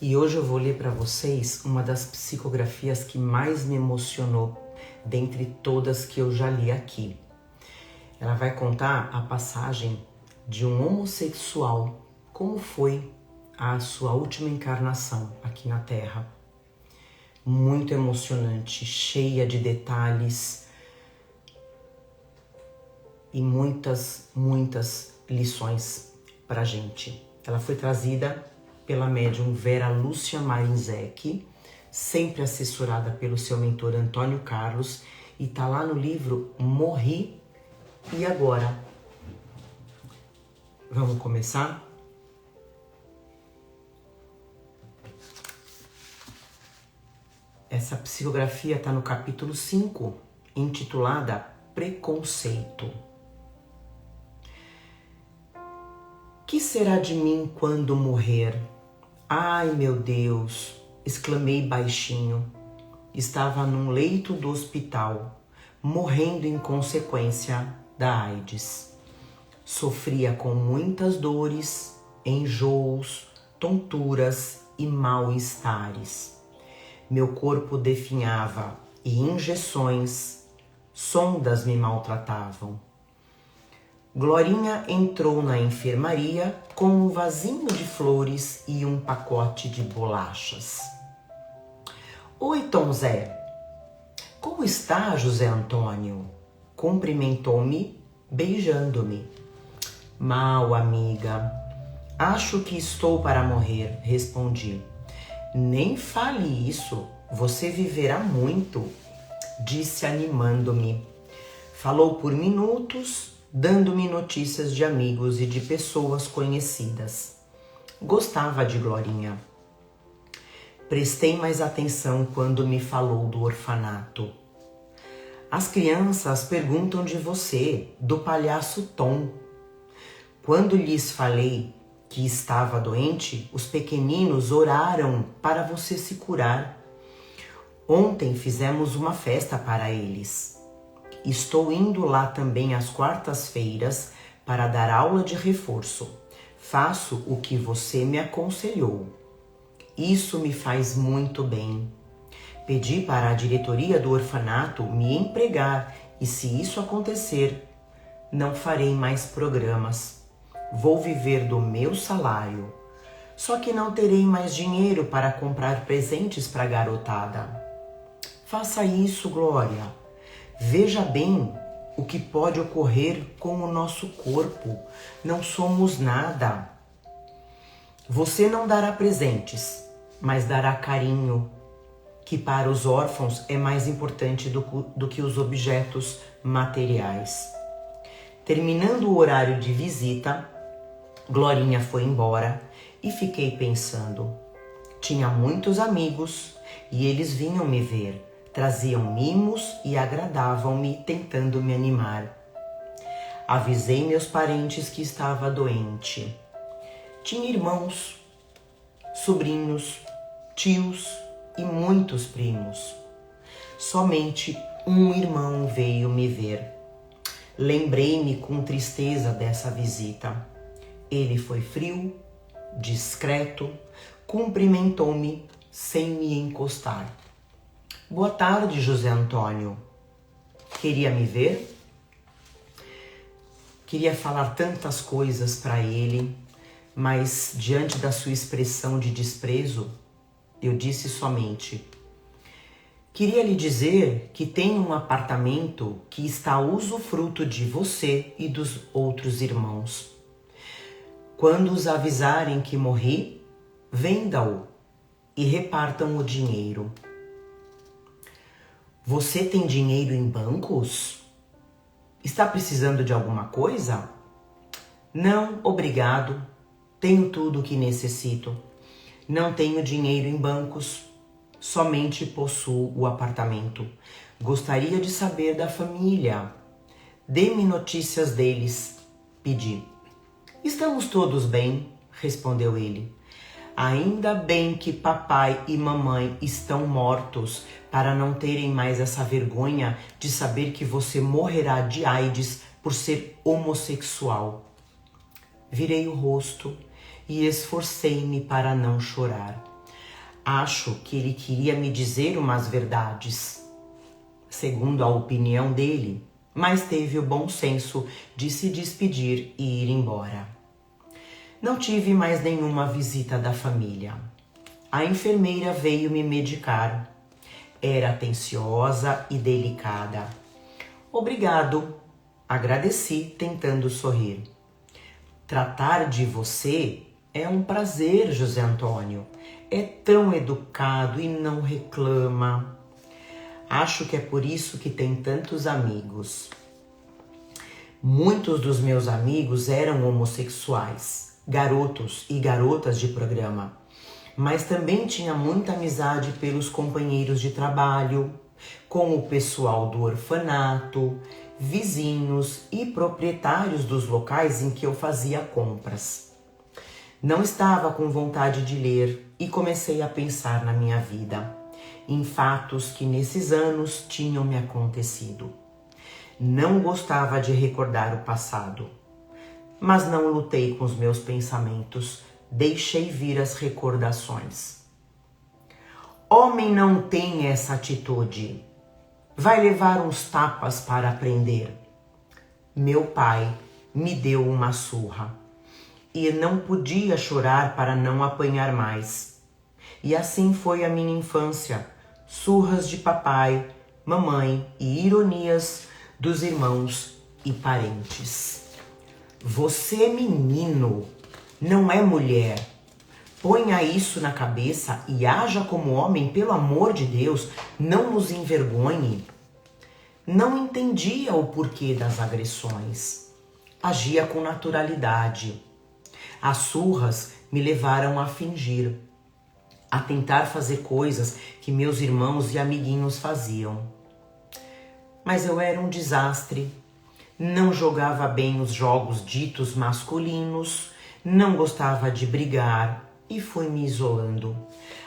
E hoje eu vou ler para vocês uma das psicografias que mais me emocionou dentre todas que eu já li aqui. Ela vai contar a passagem de um homossexual, como foi a sua última encarnação aqui na Terra. Muito emocionante, cheia de detalhes e muitas lições pra gente. Ela foi trazida pela médium Vera Lúcia Marinzec, sempre assessorada pelo seu mentor Antônio Carlos, e tá lá no livro Morri e Agora. Vamos começar? Essa psicografia está no capítulo 5, intitulada Preconceito. Que será de mim quando morrer? Ai, meu Deus! Exclamei baixinho. Estava num leito do hospital, morrendo em consequência da AIDS. Sofria com muitas dores, enjoos, tonturas e mal-estares. Meu corpo definhava e injeções, sondas me maltratavam. Glorinha entrou na enfermaria com um vasinho de flores e um pacote de bolachas. Oi, Tom Zé. Como está, José Antônio? Cumprimentou-me, beijando-me. Mal, amiga. Acho que estou para morrer, respondi. Nem fale isso, você viverá muito, disse animando-me. Falou por minutos, dando-me notícias de amigos e de pessoas conhecidas. Gostava de Glorinha. Prestei mais atenção quando me falou do orfanato. As crianças perguntam de você, do palhaço Tom. Quando lhes falei que estava doente, os pequeninos oraram para você se curar. Ontem fizemos uma festa para eles. Estou indo lá também às quartas-feiras para dar aula de reforço. Faço o que você me aconselhou. Isso me faz muito bem. Pedi para a diretoria do orfanato me empregar e, se isso acontecer, não farei mais programas. Vou viver do meu salário. Só que não terei mais dinheiro para comprar presentes para a garotada. Faça isso, Glória. Veja bem o que pode ocorrer com o nosso corpo. Não somos nada. Você não dará presentes, mas dará carinho, que para os órfãos é mais importante do que os objetos materiais. Terminando o horário de visita, Glorinha foi embora e fiquei pensando. Tinha muitos amigos e eles vinham me ver. Traziam mimos e agradavam-me, tentando me animar. Avisei meus parentes que estava doente. Tinha irmãos, sobrinhos, tios e muitos primos. Somente um irmão veio me ver. Lembrei-me com tristeza dessa visita. Ele foi frio, discreto, cumprimentou-me sem me encostar. Boa tarde, José Antônio. Queria me ver? Queria falar tantas coisas para ele, mas diante da sua expressão de desprezo, eu disse somente: queria lhe dizer que tenho um apartamento que está a usufruto de você e dos outros irmãos. Quando os avisarem que morri, venda-o e repartam o dinheiro. Você tem dinheiro em bancos? Está precisando de alguma coisa? Não, obrigado. Tenho tudo o que necessito. Não tenho dinheiro em bancos. Somente possuo o apartamento. Gostaria de saber da família. Dê-me notícias deles, pedi. Estamos todos bem, respondeu ele. Ainda bem que papai e mamãe estão mortos para não terem mais essa vergonha de saber que você morrerá de AIDS por ser homossexual. Virei o rosto e esforcei-me para não chorar. Acho que ele queria me dizer umas verdades, segundo a opinião dele, mas teve o bom senso de se despedir e ir embora. Não tive mais nenhuma visita da família. A enfermeira veio me medicar. Era atenciosa e delicada. Obrigado, agradeci, tentando sorrir. Tratar de você é um prazer, José Antônio. É tão educado e não reclama. Acho que é por isso que tem tantos amigos. Muitos dos meus amigos eram homossexuais, garotos e garotas de programa, mas também tinha muita amizade pelos companheiros de trabalho, com o pessoal do orfanato, vizinhos e proprietários dos locais em que eu fazia compras. Não estava com vontade de ler e comecei a pensar na minha vida, em fatos que nesses anos tinham me acontecido. Não gostava de recordar o passado, mas não lutei com os meus pensamentos, deixei vir as recordações. Homem não tem essa atitude. Vai levar uns tapas para aprender. Meu pai me deu uma surra e não podia chorar para não apanhar mais. E assim foi a minha infância, surras de papai, mamãe e ironias dos irmãos e parentes. Você, menino, não é mulher. Ponha isso na cabeça e haja como homem, pelo amor de Deus, não nos envergonhe. Não entendia o porquê das agressões. Agia com naturalidade. As surras me levaram a fingir, a tentar fazer coisas que meus irmãos e amiguinhos faziam. Mas eu era um desastre. Não jogava bem os jogos ditos masculinos, não gostava de brigar e fui me isolando.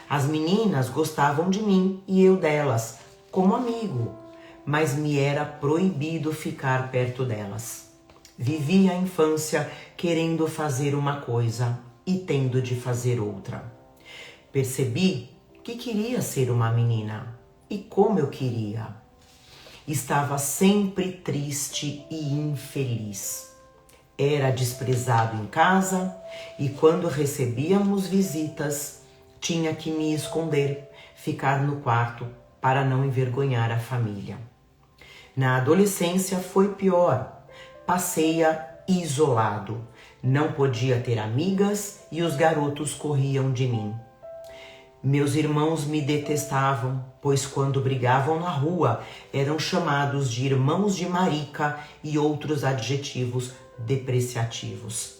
As meninas gostavam de mim e eu delas, como amigo, mas me era proibido ficar perto delas. Vivi a infância querendo fazer uma coisa e tendo de fazer outra. Percebi que queria ser uma menina e como eu queria. Estava sempre triste e infeliz. Era desprezado em casa e quando recebíamos visitas, tinha que me esconder, ficar no quarto para não envergonhar a família. Na adolescência foi pior. Passei-a isolado. Não podia ter amigas e os garotos corriam de mim. Meus irmãos me detestavam, pois quando brigavam na rua eram chamados de irmãos de marica e outros adjetivos depreciativos.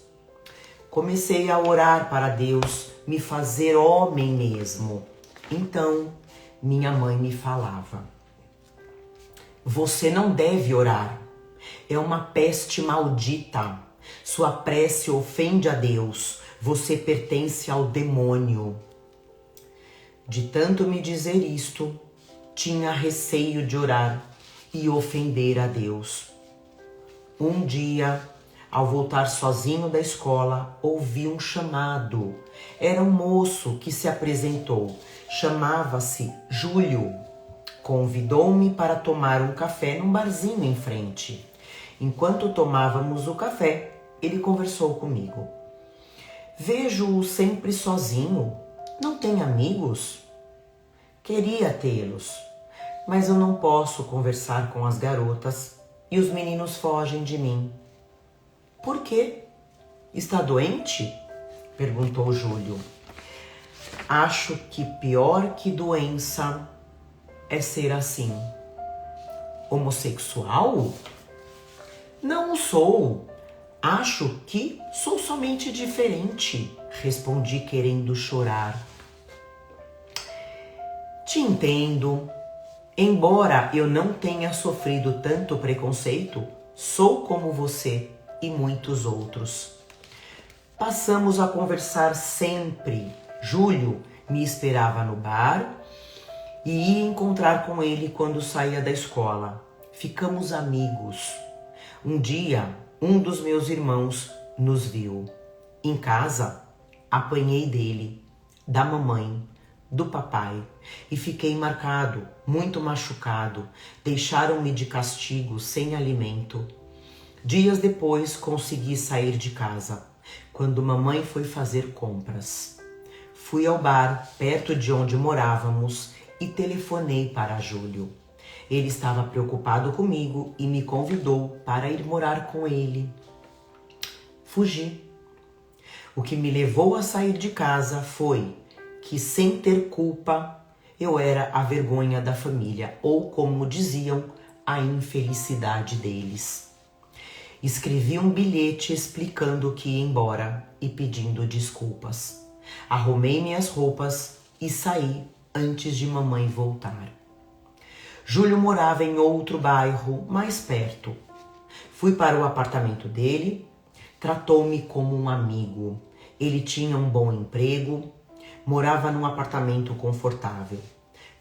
Comecei a orar para Deus me fazer homem mesmo. Então, minha mãe me falava: você não deve orar. É uma peste maldita. Sua prece ofende a Deus. Você pertence ao demônio. De tanto me dizer isto, tinha receio de orar e ofender a Deus. Um dia, ao voltar sozinho da escola, ouvi um chamado. Era um moço que se apresentou. Chamava-se Júlio. Convidou-me para tomar um café num barzinho em frente. Enquanto tomávamos o café, ele conversou comigo. Vejo-o sempre sozinho. Não tem amigos? Queria tê-los, mas eu não posso conversar com as garotas e os meninos fogem de mim. Por quê? Está doente? Perguntou Júlio. Acho que pior que doença é ser assim. Homossexual? Não sou. Acho que sou somente diferente, respondi querendo chorar. Te entendo. Embora eu não tenha sofrido tanto preconceito, sou como você e muitos outros. Passamos a conversar sempre. Júlio me esperava no bar e ia encontrar com ele quando saía da escola. Ficamos amigos. Um dia, um dos meus irmãos nos viu. Em casa, apanhei dele, da mamãe, do papai, e fiquei marcado, muito machucado. Deixaram-me de castigo, sem alimento. Dias depois consegui sair de casa, quando mamãe foi fazer compras. Fui ao bar, perto de onde morávamos, e telefonei para Júlio. Ele estava preocupado comigo e me convidou para ir morar com ele. Fugi. O que me levou a sair de casa foi que, sem ter culpa, eu era a vergonha da família, ou, como diziam, a infelicidade deles. Escrevi um bilhete explicando que ia embora e pedindo desculpas. Arrumei minhas roupas e saí antes de mamãe voltar. Júlio morava em outro bairro, mais perto. Fui para o apartamento dele, tratou-me como um amigo. Ele tinha um bom emprego, morava num apartamento confortável.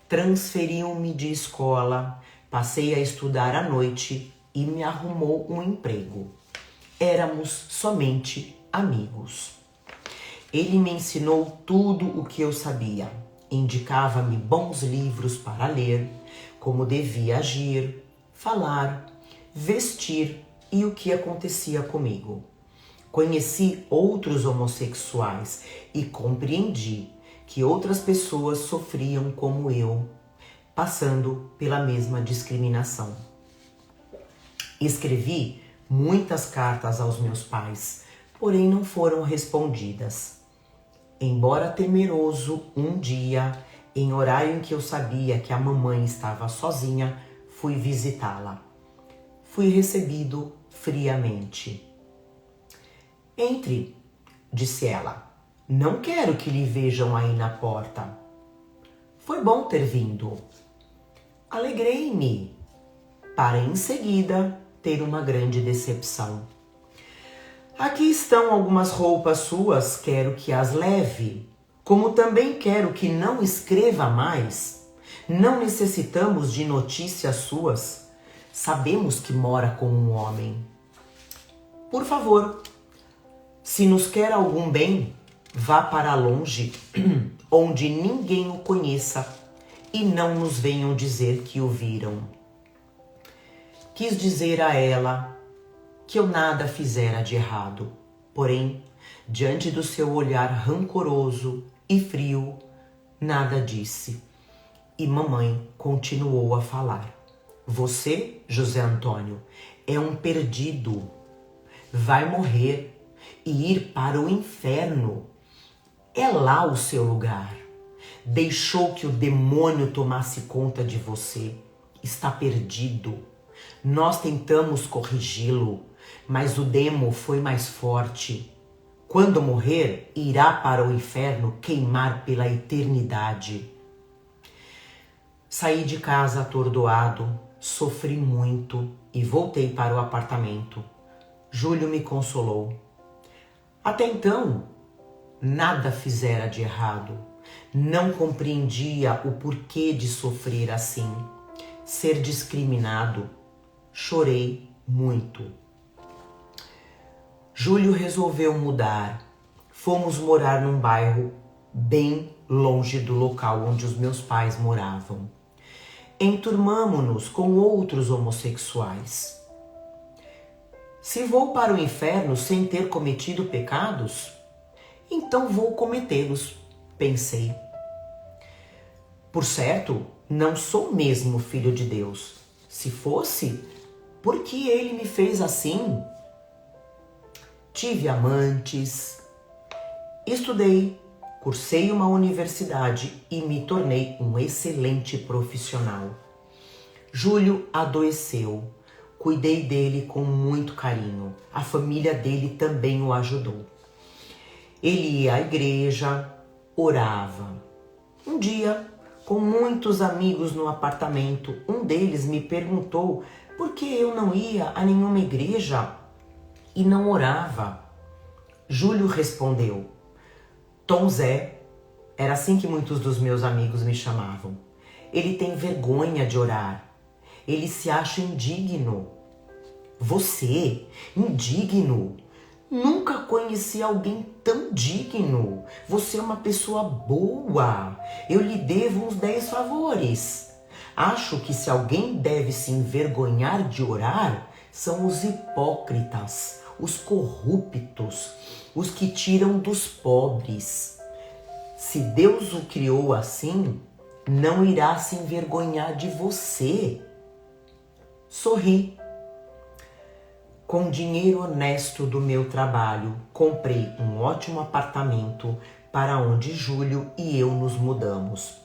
Transferiu-me de escola, passei a estudar à noite e me arrumou um emprego. Éramos somente amigos. Ele me ensinou tudo o que eu sabia. Indicava-me bons livros para ler, como devia agir, falar, vestir e o que acontecia comigo. Conheci outros homossexuais e compreendi que outras pessoas sofriam como eu, passando pela mesma discriminação. Escrevi muitas cartas aos meus pais, porém não foram respondidas. Embora temeroso, um dia, em horário em que eu sabia que a mamãe estava sozinha, fui visitá-la. Fui recebido friamente. Entre, disse ela. Não quero que lhe vejam aí na porta. Foi bom ter vindo. Alegrei-me, para em seguida ter uma grande decepção. Aqui estão algumas roupas suas, quero que as leve. Como também quero que não escreva mais. Não necessitamos de notícias suas. Sabemos que mora com um homem. Por favor, se nos quer algum bem, vá para longe, onde ninguém o conheça, e não nos venham dizer que o viram. Quis dizer a ela que eu nada fizera de errado, porém, diante do seu olhar rancoroso e frio, nada disse. E mamãe continuou a falar. Você, José Antônio, é um perdido. Vai morrer e ir para o inferno. É lá o seu lugar. Deixou que o demônio tomasse conta de você. Está perdido. Nós tentamos corrigi-lo, mas o demo foi mais forte. Quando morrer, irá para o inferno queimar pela eternidade. Saí de casa atordoado, sofri muito e voltei para o apartamento. Júlio me consolou. Até então, nada fizera de errado. Não compreendia o porquê de sofrer assim, ser discriminado. Chorei muito. Júlio resolveu mudar. Fomos morar num bairro bem longe do local onde os meus pais moravam. Enturmamo-nos com outros homossexuais. Se vou para o inferno sem ter cometido pecados, então vou cometê-los, pensei. Por certo, não sou mesmo filho de Deus. Se fosse, por que ele me fez assim? Tive amantes, estudei, cursei uma universidade e me tornei um excelente profissional. Júlio adoeceu, cuidei dele com muito carinho. A família dele também o ajudou. Ele ia à igreja, orava. Um dia, com muitos amigos no apartamento, um deles me perguntou por que eu não ia a nenhuma igreja e não orava. Júlio respondeu. Tom Zé, era assim que muitos dos meus amigos me chamavam. Ele tem vergonha de orar. Ele se acha indigno. Você, indigno? Nunca conheci alguém tão digno. Você é uma pessoa boa. Eu lhe devo uns 10 favores. Acho que se alguém deve se envergonhar de orar, são os hipócritas, os corruptos, os que tiram dos pobres. Se Deus o criou assim, não irá se envergonhar de você. Sorri. Com dinheiro honesto do meu trabalho, comprei um ótimo apartamento para onde Júlio e eu nos mudamos.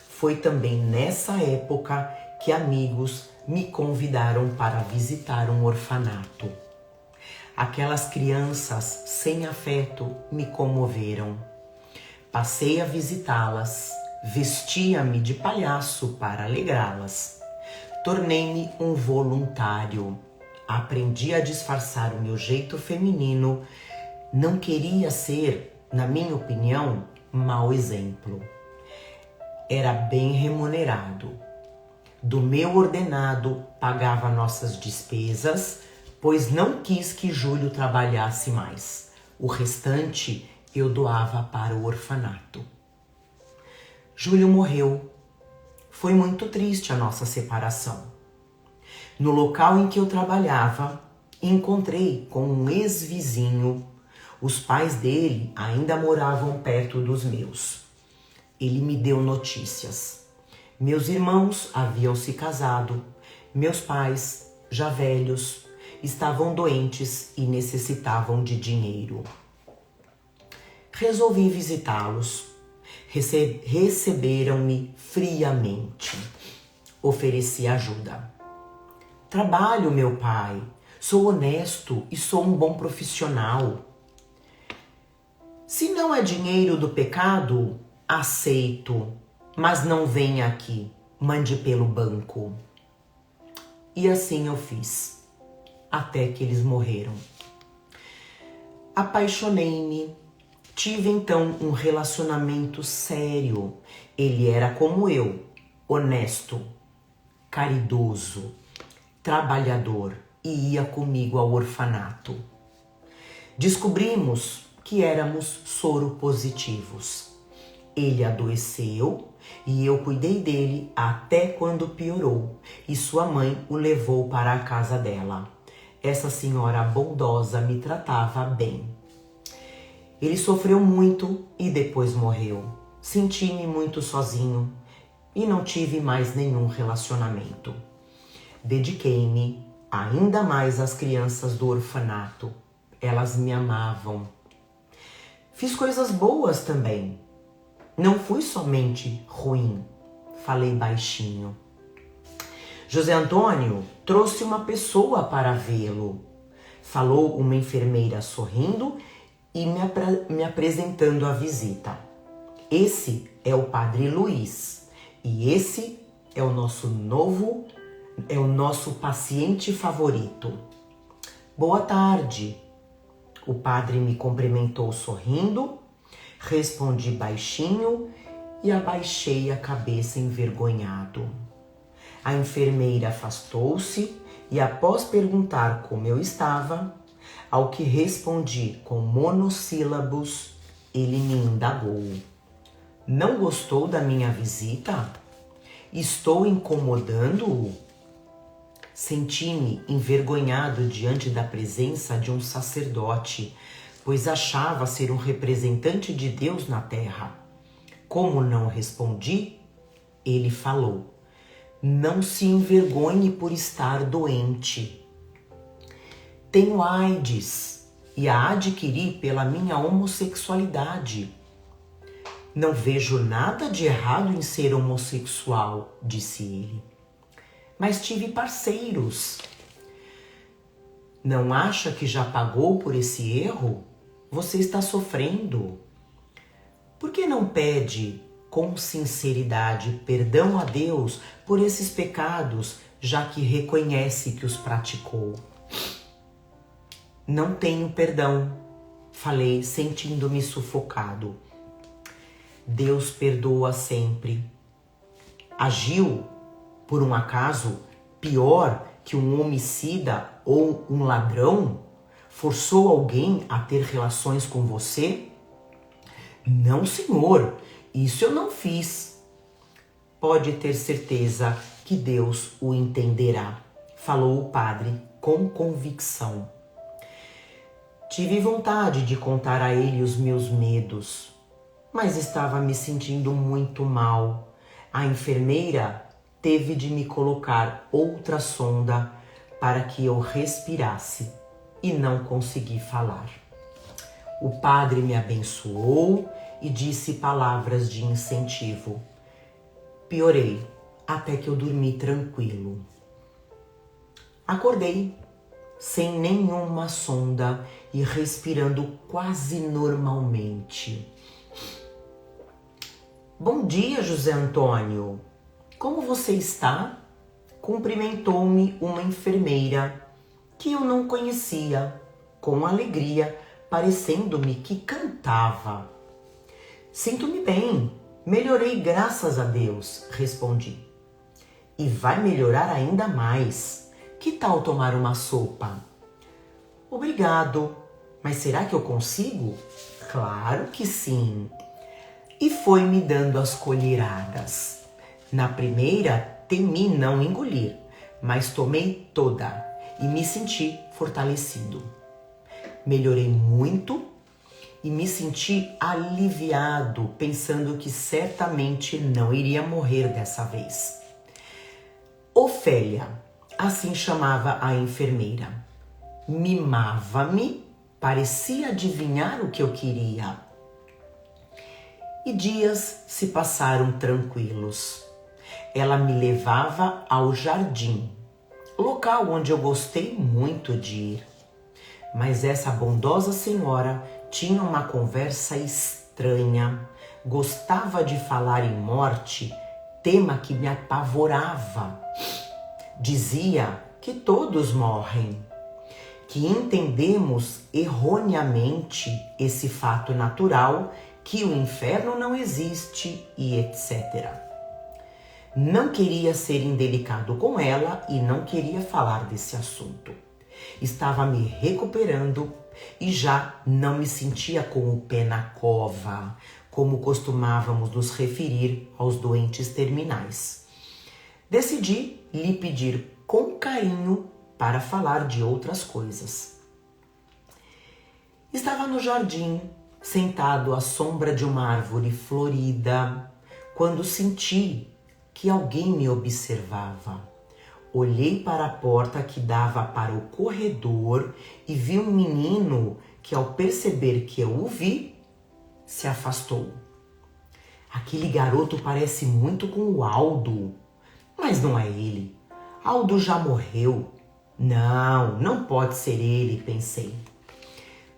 Foi também nessa época que amigos me convidaram para visitar um orfanato. Aquelas crianças sem afeto me comoveram. Passei a visitá-las, vestia-me de palhaço para alegrá-las. Tornei-me um voluntário. Aprendi a disfarçar o meu jeito feminino. Não queria ser, na minha opinião, mau exemplo. Era bem remunerado. Do meu ordenado, pagava nossas despesas, pois não quis que Júlio trabalhasse mais. O restante eu doava para o orfanato. Júlio morreu. Foi muito triste a nossa separação. No local em que eu trabalhava, encontrei com um ex-vizinho. Os pais dele ainda moravam perto dos meus. Ele me deu notícias. Meus irmãos haviam se casado. Meus pais, já velhos, estavam doentes e necessitavam de dinheiro. Resolvi visitá-los. Receberam-me friamente. Ofereci ajuda. Trabalho, meu pai. Sou honesto e sou um bom profissional. Se não é dinheiro do pecado, aceito, mas não venha aqui, mande pelo banco. E assim eu fiz, até que eles morreram. Apaixonei-me, tive então um relacionamento sério. Ele era como eu, honesto, caridoso, trabalhador e ia comigo ao orfanato. Descobrimos que éramos soropositivos. Ele adoeceu e eu cuidei dele até quando piorou e sua mãe o levou para a casa dela. Essa senhora bondosa me tratava bem. Ele sofreu muito e depois morreu. Senti-me muito sozinho e não tive mais nenhum relacionamento. Dediquei-me ainda mais às crianças do orfanato. Elas me amavam. Fiz coisas boas também. Não fui somente ruim. Falei baixinho. José Antônio trouxe uma pessoa para vê-lo. Falou uma enfermeira sorrindo e me apresentando a visita. Esse é o Padre Luiz e esse é o nosso paciente favorito. Boa tarde. O padre me cumprimentou sorrindo, respondi baixinho e abaixei a cabeça envergonhado. A enfermeira afastou-se e, após perguntar como eu estava, ao que respondi com monossílabos, ele me indagou. Não gostou da minha visita? Estou incomodando-o? Senti-me envergonhado diante da presença de um sacerdote, pois achava ser um representante de Deus na terra. Como não respondi, ele falou: não se envergonhe por estar doente. Tenho AIDS e a adquiri pela minha homossexualidade. Não vejo nada de errado em ser homossexual, disse ele. Mas tive parceiros. Não acha que já pagou por esse erro? Você está sofrendo. Por que não pede com sinceridade perdão a Deus por esses pecados, já que reconhece que os praticou? Não tenho perdão, falei, sentindo-me sufocado. Deus perdoa sempre. Agiu, por um acaso, pior que um homicida ou um ladrão? forçou alguém a ter relações com você? Não, senhor, isso eu não fiz. Pode ter certeza que Deus o entenderá, falou o padre com convicção. Tive vontade de contar a ele os meus medos, mas estava me sentindo muito mal. A enfermeira teve de me colocar outra sonda para que eu respirasse e não consegui falar. O padre me abençoou e disse palavras de incentivo. Piorei até que eu dormi tranquilo. Acordei sem nenhuma sonda e respirando quase normalmente. Bom dia, José Antônio. Como você está? Cumprimentou-me uma enfermeira que eu não conhecia, com alegria, parecendo-me que cantava. Sinto-me bem, melhorei graças a Deus, respondi. E vai melhorar ainda mais. Que tal tomar uma sopa? Obrigado, mas será que eu consigo? Claro que sim. E foi me dando as colheradas. Na primeira, temi não engolir, mas tomei toda e me senti fortalecido. Melhorei muito e me senti aliviado, pensando que certamente não iria morrer dessa vez. Ofélia, assim chamava a enfermeira, mimava-me, parecia adivinhar o que eu queria. E dias se passaram tranquilos. Ela me levava ao jardim, local onde eu gostei muito de ir. Mas essa bondosa senhora tinha uma conversa estranha, gostava de falar em morte, tema que me apavorava. Dizia que todos morrem, que entendemos erroneamente esse fato natural, que o inferno não existe e etc. Não queria ser indelicado com ela e não queria falar desse assunto. Estava me recuperando e já não me sentia com o pé na cova, como costumávamos nos referir aos doentes terminais. Decidi lhe pedir com carinho para falar de outras coisas. Estava no jardim, sentado à sombra de uma árvore florida, quando senti que alguém me observava. Olhei para a porta que dava para o corredor e vi um menino que, ao perceber que eu o vi, se afastou. Aquele garoto parece muito com o Aldo, mas não é ele. Aldo já morreu. Não pode ser ele, pensei.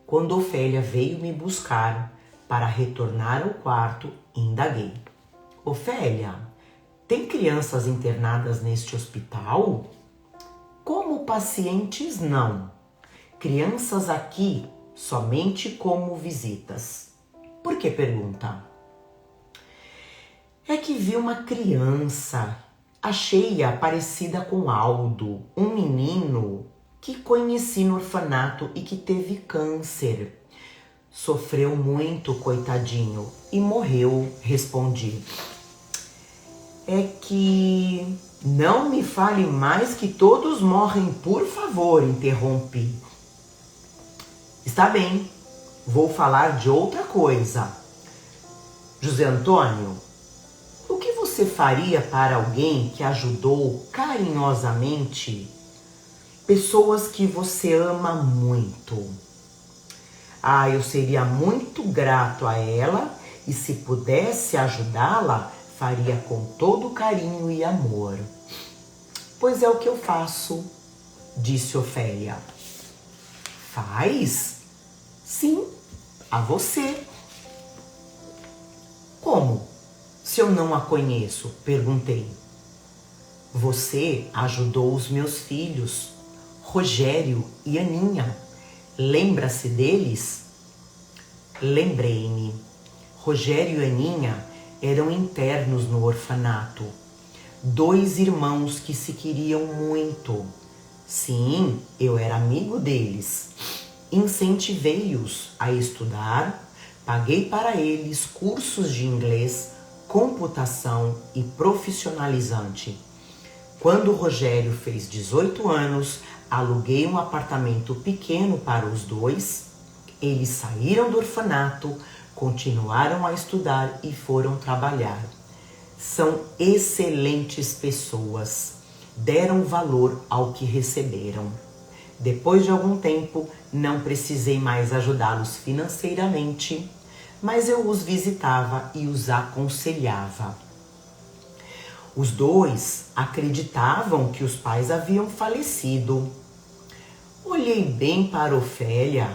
Quando Ofélia veio me buscar para retornar ao quarto, indaguei. Ofélia, tem crianças internadas neste hospital? Como pacientes, não. Crianças aqui somente como visitas. Por que pergunta? É que vi uma criança, achei-a parecida com Aldo, um menino que conheci no orfanato e que teve câncer. Sofreu muito, coitadinho, e morreu, respondi. É que não me fale mais que todos morrem, por favor, interrompi. Está bem, vou falar de outra coisa. José Antônio, o que você faria para alguém que ajudou carinhosamente pessoas que você ama muito? Eu seria muito grato a ela e, se pudesse ajudá-la, faria com todo carinho e amor. Pois é o que eu faço, disse Ofélia. Faz? Sim, a você. Como? Se eu não a conheço, perguntei. Você ajudou os meus filhos, Rogério e Aninha. Lembra-se deles? Lembrei-me. Rogério e Aninha eram internos no orfanato. 2 irmãos que se queriam muito. Sim, eu era amigo deles. incentivei-os a estudar, paguei para eles cursos de inglês, computação e profissionalizante. Quando o Rogério fez 18 anos, aluguei um apartamento pequeno para os dois. Eles saíram do orfanato, continuaram a estudar e foram trabalhar. São excelentes pessoas. Deram valor ao que receberam. Depois de algum tempo, não precisei mais ajudá-los financeiramente, mas eu os visitava e os aconselhava. Os dois acreditavam que os pais haviam falecido. Olhei bem para Ofélia.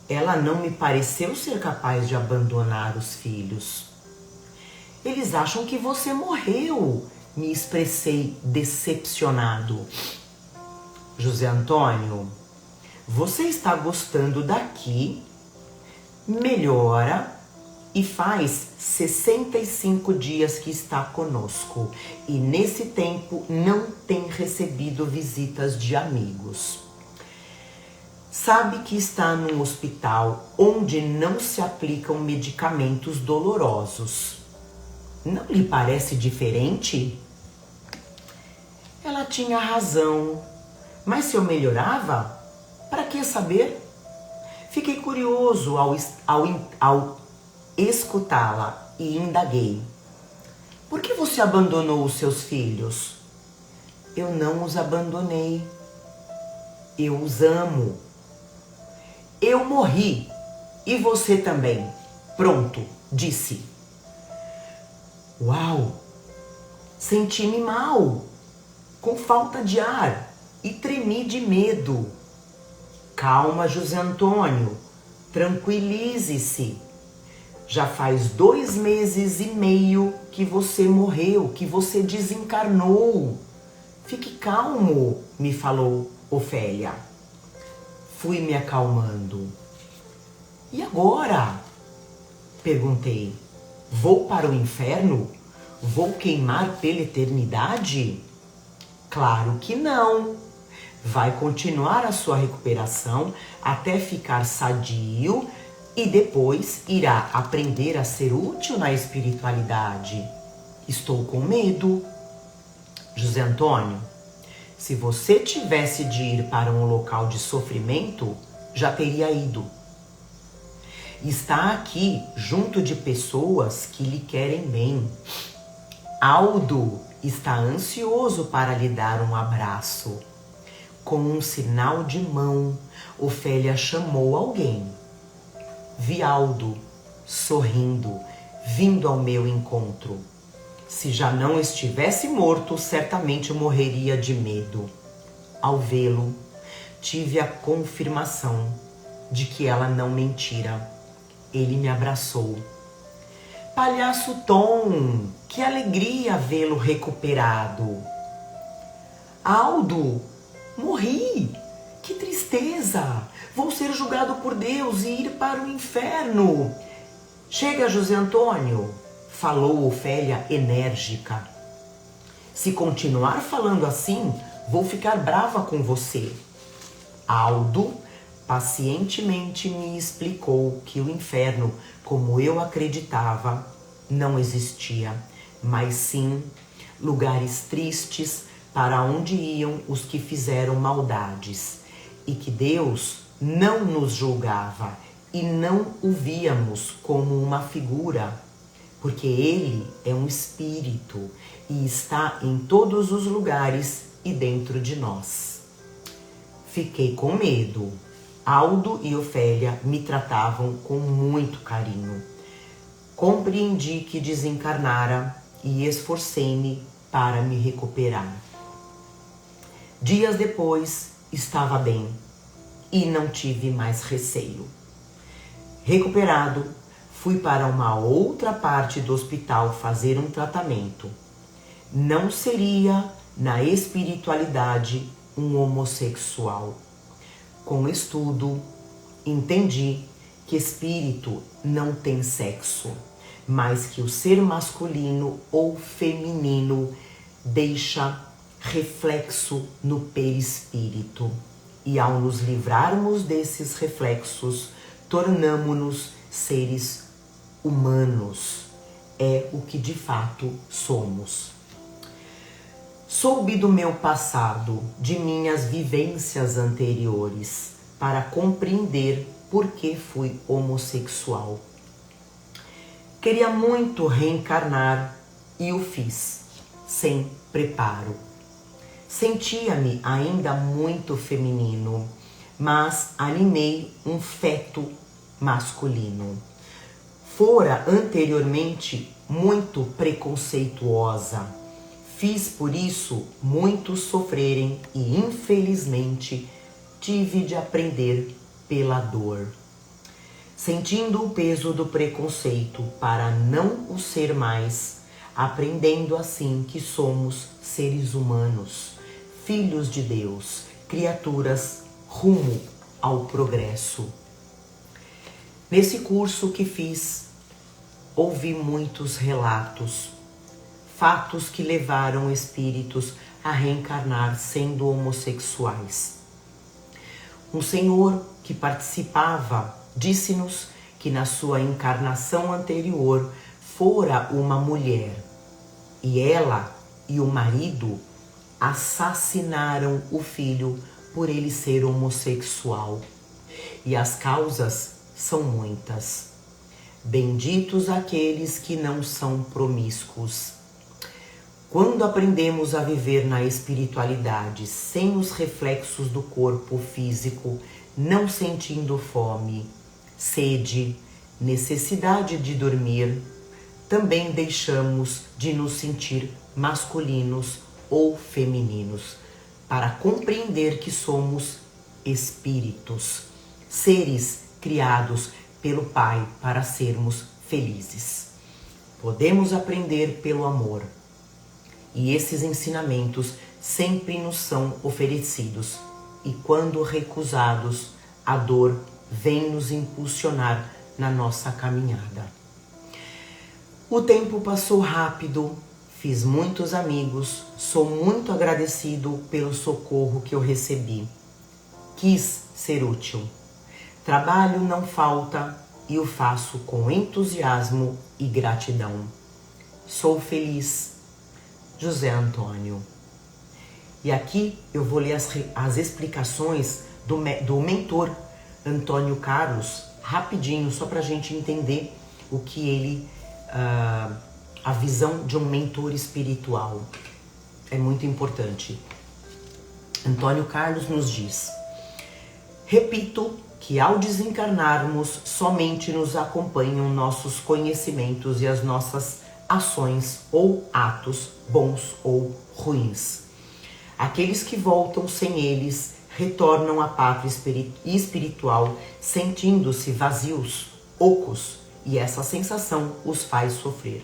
Ela não me pareceu ser capaz de abandonar os filhos. Eles acham que você morreu, me expressei decepcionado. José Antônio, você está gostando daqui? Melhora e faz 65 dias que está conosco e nesse tempo não tem recebido visitas de amigos. Sabe que está num hospital onde não se aplicam medicamentos dolorosos. Não lhe parece diferente? Ela tinha razão, mas se eu melhorava, para que saber? Fiquei curioso ao escutá-la e indaguei. Por que você abandonou os seus filhos? Eu não os abandonei. Eu os amo. Eu morri. E você também. Pronto, disse. Uau! Senti-me mal, com falta de ar e tremi de medo. Calma, José Antônio, tranquilize-se. Já faz 2 meses e meio que você morreu, que você desencarnou. Fique calmo, me falou Ofélia. Fui me acalmando. E agora? Perguntei. Vou para o inferno? Vou queimar pela eternidade? Claro que não. Vai continuar a sua recuperação até ficar sadio e depois irá aprender a ser útil na espiritualidade. Estou com medo. José Antônio, se você tivesse de ir para um local de sofrimento, já teria ido. Está aqui junto de pessoas que lhe querem bem. Aldo está ansioso para lhe dar um abraço. Com um sinal de mão, Ofélia chamou alguém. Vi Aldo, sorrindo, vindo ao meu encontro. Se já não estivesse morto, certamente morreria de medo. Ao vê-lo, tive a confirmação de que ela não mentira. Ele me abraçou. Palhaço Tom, que alegria vê-lo recuperado. Aldo, morri! Que tristeza! Vou ser julgado por Deus e ir para o inferno. Chega, José Antônio, falou Ofélia enérgica. Se continuar falando assim, vou ficar brava com você. Aldo pacientemente me explicou que o inferno, como eu acreditava, não existia, mas sim lugares tristes para onde iam os que fizeram maldades, e que Deus não nos julgava e não o víamos como uma figura, porque Ele é um espírito e está em todos os lugares e dentro de nós. Fiquei com medo. Aldo e Ofélia me tratavam com muito carinho. Compreendi que desencarnara e esforcei-me para me recuperar. Dias depois, estava bem e não tive mais receio. Recuperado, fui para uma outra parte do hospital fazer um tratamento. Não seria, na espiritualidade, um homossexual. Com estudo, entendi que espírito não tem sexo, mas que o ser masculino ou feminino deixa reflexo no perispírito. E ao nos livrarmos desses reflexos, tornamo-nos seres humanos. É o que de fato somos. Soube do meu passado, de minhas vivências anteriores, para compreender por que fui homossexual. Queria muito reencarnar e o fiz, sem preparo. Sentia-me ainda muito feminino, mas animei um feto masculino. Fora anteriormente muito preconceituosa. Fiz por isso muitos sofrerem e infelizmente tive de aprender pela dor. Sentindo o peso do preconceito para não o ser mais, aprendendo assim que somos seres humanos, filhos de Deus, criaturas rumo ao progresso. Nesse curso que fiz, ouvi muitos relatos, fatos que levaram espíritos a reencarnar sendo homossexuais. Um senhor que participava disse-nos que na sua encarnação anterior fora uma mulher e ela e o marido assassinaram o filho por ele ser homossexual. E as causas são muitas. Benditos aqueles que não são promíscuos. Quando aprendemos a viver na espiritualidade sem os reflexos do corpo físico, não sentindo fome, sede, necessidade de dormir, também deixamos de nos sentir masculinos ou femininos, para compreender que somos espíritos, seres criados pelo Pai para sermos felizes. Podemos aprender pelo amor. E esses ensinamentos sempre nos são oferecidos. E quando recusados, a dor vem nos impulsionar na nossa caminhada. O tempo passou rápido, fiz muitos amigos, sou muito agradecido pelo socorro que eu recebi. Quis ser útil. Trabalho não falta e o faço com entusiasmo e gratidão. Sou feliz. José Antônio. E aqui eu vou ler as explicações do mentor Antônio Carlos, rapidinho, só para a gente entender o que ele, a visão de um mentor espiritual. É muito importante. Antônio Carlos nos diz: repito que ao desencarnarmos, somente nos acompanham nossos conhecimentos e as nossas ações ou atos, bons ou ruins. Aqueles que voltam sem eles retornam à pátria espiritual sentindo-se vazios, ocos, e essa sensação os faz sofrer.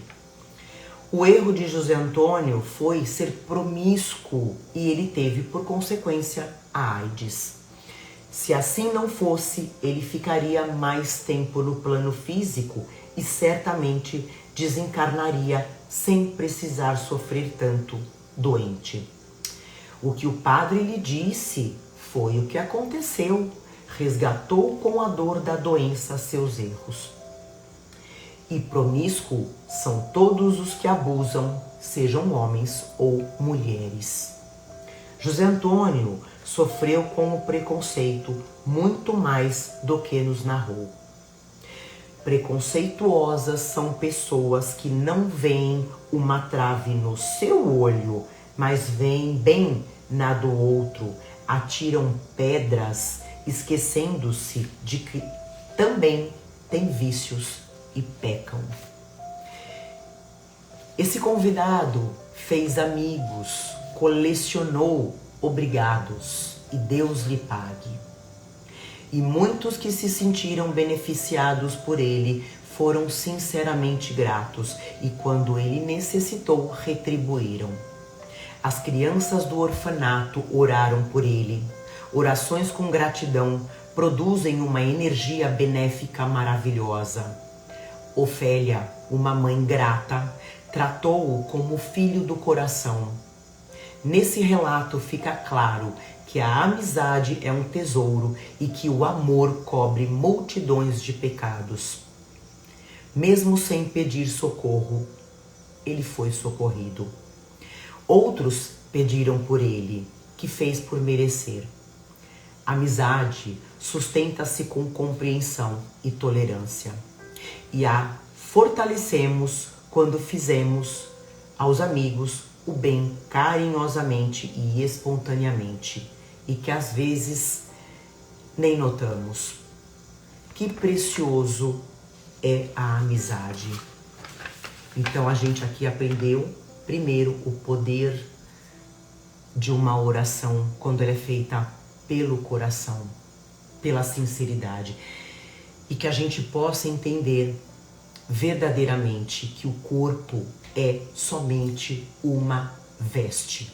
O erro de José Antônio foi ser promíscuo e ele teve por consequência a AIDS. Se assim não fosse, ele ficaria mais tempo no plano físico e certamente desencarnaria sem precisar sofrer tanto, doente. O que o padre lhe disse foi o que aconteceu, resgatou com a dor da doença seus erros. E promíscuo são todos os que abusam, sejam homens ou mulheres. José Antônio sofreu com o preconceito muito mais do que nos narrou. Preconceituosas são pessoas que não veem uma trave no seu olho, mas veem bem na do outro, atiram pedras, esquecendo-se de que também têm vícios e pecam. Esse convidado fez amigos, colecionou obrigados e Deus lhe pague. E muitos que se sentiram beneficiados por ele foram sinceramente gratos e quando ele necessitou, retribuíram. As crianças do orfanato oraram por ele. Orações com gratidão produzem uma energia benéfica maravilhosa. Ofélia, uma mãe grata, tratou-o como filho do coração. Nesse relato fica claro que a amizade é um tesouro e que o amor cobre multidões de pecados. Mesmo sem pedir socorro, ele foi socorrido. Outros pediram por ele, que fez por merecer. Amizade sustenta-se com compreensão e tolerância, e a fortalecemos quando fizemos aos amigos o bem carinhosamente e espontaneamente, e que às vezes nem notamos. Que precioso é a amizade. Então a gente aqui aprendeu, primeiro, o poder de uma oração quando ela é feita pelo coração, pela sinceridade, e que a gente possa entender verdadeiramente que o corpo é somente uma veste,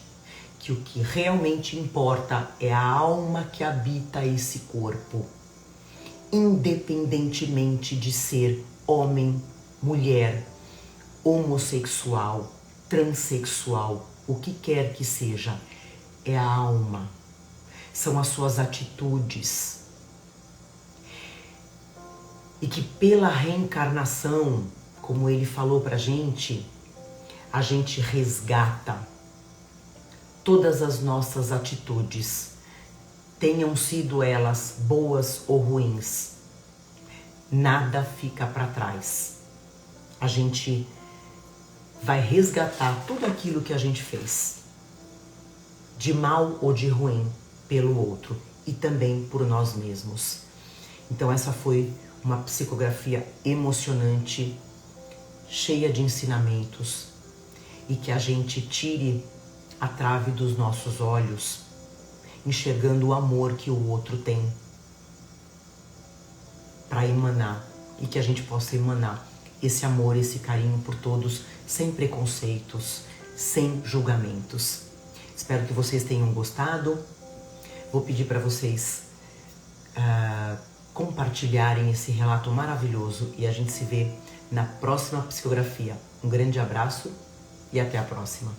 que o que realmente importa é a alma que habita esse corpo, independentemente de ser homem, mulher, homossexual, transexual, o que quer que seja, é a alma, são as suas atitudes. E que pela reencarnação, como ele falou pra gente, a gente resgata todas as nossas atitudes, tenham sido elas boas ou ruins. Nada fica para trás. A gente vai resgatar tudo aquilo que a gente fez, de mal ou de ruim, pelo outro e também por nós mesmos. Então essa foi uma psicografia emocionante, cheia de ensinamentos, e que a gente tire a trave dos nossos olhos, enxergando o amor que o outro tem para emanar, e que a gente possa emanar esse amor, esse carinho por todos, sem preconceitos, sem julgamentos. Espero que vocês tenham gostado. Vou pedir para vocês compartilharem esse relato maravilhoso e a gente se vê na próxima psicografia. Um grande abraço e até a próxima.